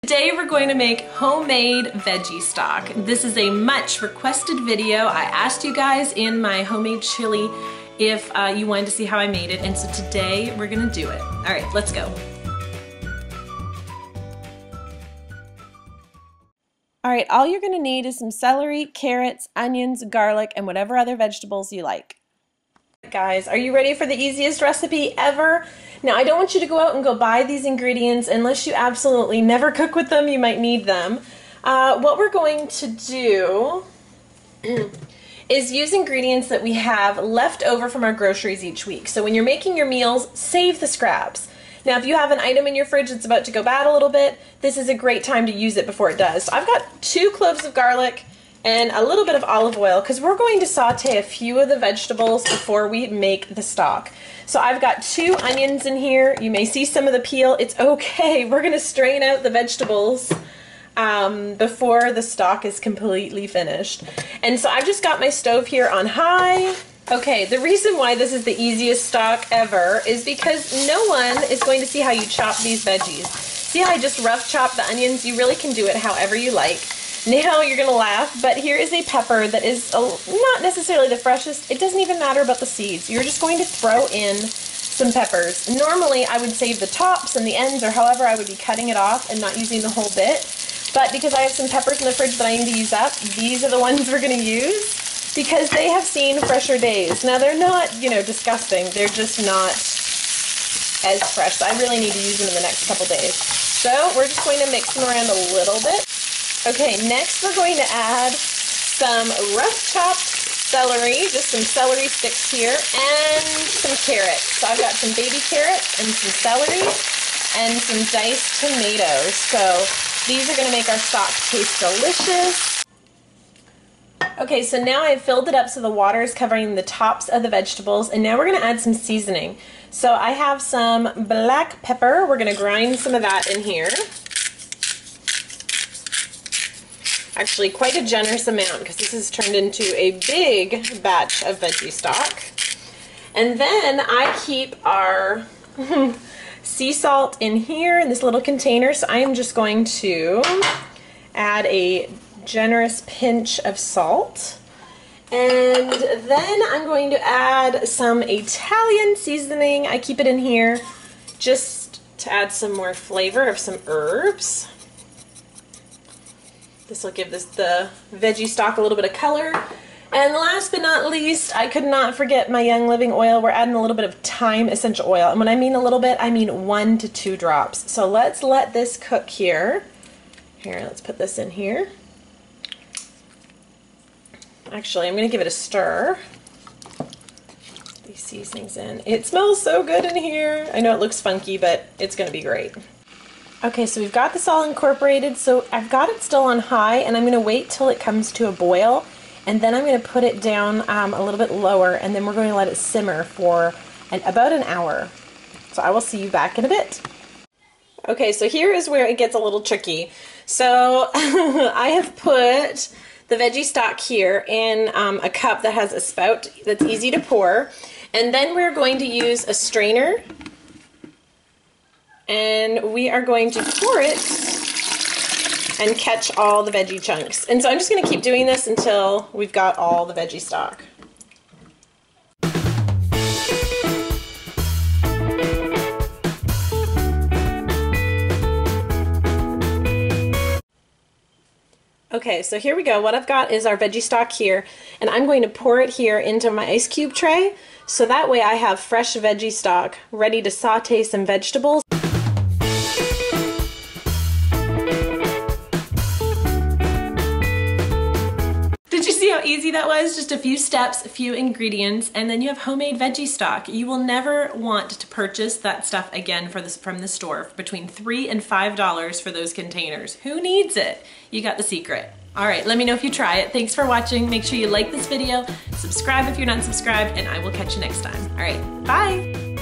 Today we're going to make homemade veggie stock. This is a much requested video. I asked you guys in my homemade chili if you wanted to see how I made it, and so today we're gonna do it. All right, let's go. All right, all you're gonna need is some celery, carrots, onions, garlic, and whatever other vegetables you like. Guys, are you ready for the easiest recipe ever? Now, I don't want you to go out and go buy these ingredients unless you absolutely never cook with them. You might need them. What we're going to do is use ingredients that we have left over from our groceries each week. So when you're making your meals, save the scraps. Now, if you have an item in your fridge that's about to go bad a little bit, this is a great time to use it before it does. So I've got 2 cloves of garlic and a little bit of olive oil because we're going to saute a few of the vegetables before we make the stock. So I've got 2 onions in here. You may see some of the peel. It's okay. We're going to strain out the vegetables before the stock is completely finished. And so I've just got my stove here on high. Okay, the reason why this is the easiest stock ever is because no one is going to see how you chop these veggies. See how I just rough chop the onions? You really can do it however you like. Now you're gonna laugh, but here is a pepper that is not necessarily the freshest. It doesn't even matter about the seeds. You're just going to throw in some peppers. Normally I would save the tops and the ends, or however I would be cutting it off and not using the whole bit. But because I have some peppers in the fridge that I need to use up, these are the ones we're gonna use because they have seen fresher days. Now they're not, you know, disgusting. They're just not as fresh. So I really need to use them in the next couple days. So we're just going to mix them around a little bit. Okay, next we're going to add some rough chopped celery, just some celery sticks here, and some carrots. So I've got some baby carrots and some celery and some diced tomatoes. So these are going to make our stock taste delicious. Okay, so now I've filled it up so the water is covering the tops of the vegetables, and now we're going to add some seasoning. So I have some black pepper. We're going to grind some of that in here. Actually, quite a generous amount because this has turned into a big batch of veggie stock. And then I keep our sea salt in here in this little container, so I am just going to add a generous pinch of salt. And then I'm going to add some Italian seasoning. I keep it in here just to add some more flavor of some herbs. This will give the veggie stock a little bit of color. And last but not least, I could not forget my Youngliving oil. We're adding a little bit of thyme essential oil. And when I mean a little bit, I mean 1 to 2 drops. So let's let this cook here. Here, let's put this in here. Actually, I'm going to give it a stir. These seasonings in. It smells so good in here. I know it looks funky, but it's going to be great. Okay, so we've got this all incorporated, so I've got it still on high, and I'm going to wait till it comes to a boil, and then I'm going to put it down a little bit lower, and then we're going to let it simmer for about an hour. So I will see you back in a bit. Okay, so here is where it gets a little tricky. So I have put the veggie stock here in a cup that has a spout that's easy to pour, and then we're going to use a strainer. And we are going to pour it and catch all the veggie chunks. And so I'm just going to keep doing this until we've got all the veggie stock. Okay, so here we go. What I've got is our veggie stock here, and I'm going to pour it here into my ice cube tray, so that way I have fresh veggie stock ready to saute some vegetables. How easy that was? Just a few steps, a few ingredients, and then you have homemade veggie stock. You will never want to purchase that stuff again from the store. Between $3 and $5 for those containers. Who needs it? You got the secret. All right, let me know if you try it. Thanks for watching. Make sure you like this video, subscribe if you're not subscribed, and I will catch you next time. All right, bye.